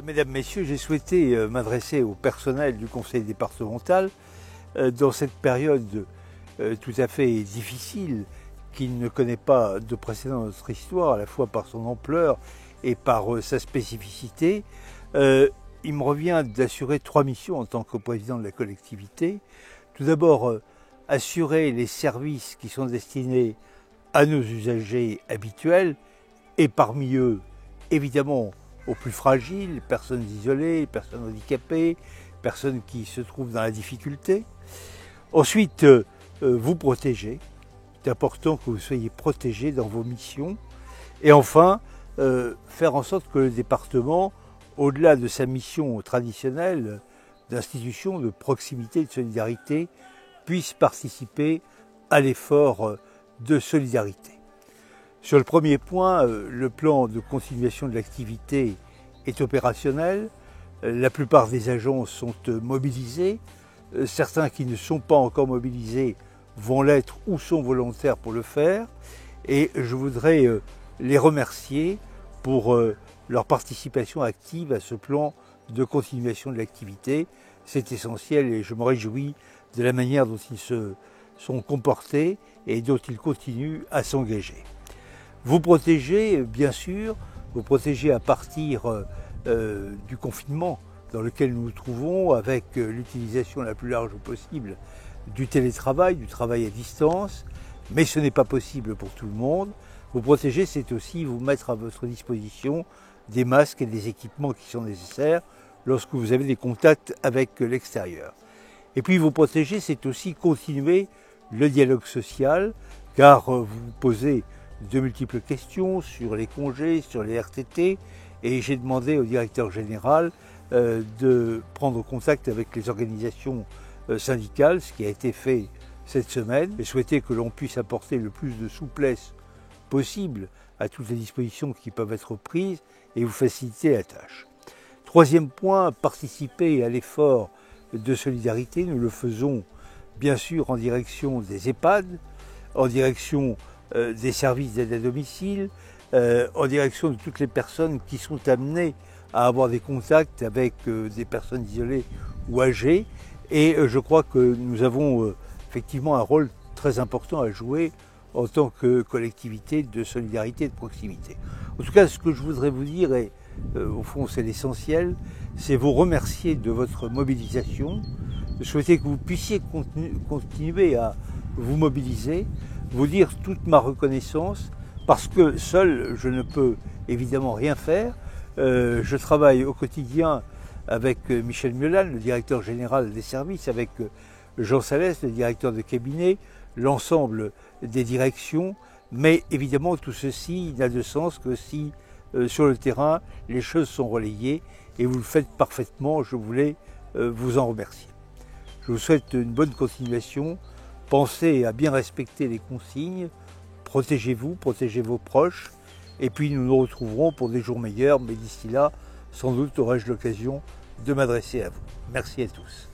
Mesdames, Messieurs, j'ai souhaité m'adresser au personnel du conseil départemental dans cette période tout à fait difficile qui ne connaît pas de précédent dans notre histoire, à la fois par son ampleur et par sa spécificité. Il me revient d'assurer 3 missions en tant que président de la collectivité. Tout d'abord, assurer les services qui sont destinés à nos usagers habituels et parmi eux, évidemment, aux plus fragiles, les personnes isolées, les personnes handicapées, les personnes qui se trouvent dans la difficulté. Ensuite, vous protéger. C'est important que vous soyez protégés dans vos missions. Et enfin, faire en sorte que le département, au-delà de sa mission traditionnelle d'institution de proximité et de solidarité, puisse participer à l'effort de solidarité. Sur le premier point, le plan de continuation de l'activité est opérationnel. La plupart des agents sont mobilisés. Certains qui ne sont pas encore mobilisés vont l'être ou sont volontaires pour le faire. Et je voudrais les remercier pour leur participation active à ce plan de continuation de l'activité. C'est essentiel et je me réjouis de la manière dont ils se sont comportés et dont ils continuent à s'engager. Vous protégez, bien sûr, vous protégez à partir du confinement dans lequel nous nous trouvons, avec l'utilisation la plus large possible du télétravail, du travail à distance, mais ce n'est pas possible pour tout le monde. Vous protéger, c'est aussi vous mettre à votre disposition des masques et des équipements qui sont nécessaires lorsque vous avez des contacts avec l'extérieur. Et puis vous protéger, c'est aussi continuer le dialogue social, car vous posez de multiples questions sur les congés, sur les RTT, et j'ai demandé au directeur général de prendre contact avec les organisations syndicales, ce qui a été fait cette semaine. J'ai souhaité que l'on puisse apporter le plus de souplesse possible à toutes les dispositions qui peuvent être prises et vous faciliter la tâche. Troisième point, participer à l'effort de solidarité. Nous le faisons bien sûr en direction des EHPAD, en direction des services d'aide à domicile, en direction de toutes les personnes qui sont amenées à avoir des contacts avec des personnes isolées ou âgées. Et je crois que nous avons effectivement un rôle très important à jouer en tant que collectivité de solidarité et de proximité. En tout cas, ce que je voudrais vous dire, et au fond c'est l'essentiel, c'est vous remercier de votre mobilisation, souhaiter que vous puissiez continuer à vous mobiliser, vous dire toute ma reconnaissance, parce que seul je ne peux évidemment rien faire. Je travaille au quotidien avec Michel Miolan, le directeur général des services, avec Jean Salès, le directeur de cabinet, l'ensemble des directions, mais évidemment tout ceci n'a de sens que si sur le terrain les choses sont relayées, et vous le faites parfaitement. Je voulais vous en remercier. Je vous souhaite une bonne continuation. Pensez à bien respecter les consignes, protégez-vous, protégez vos proches, et puis nous nous retrouverons pour des jours meilleurs, mais d'ici là, sans doute aurai-je l'occasion de m'adresser à vous. Merci à tous.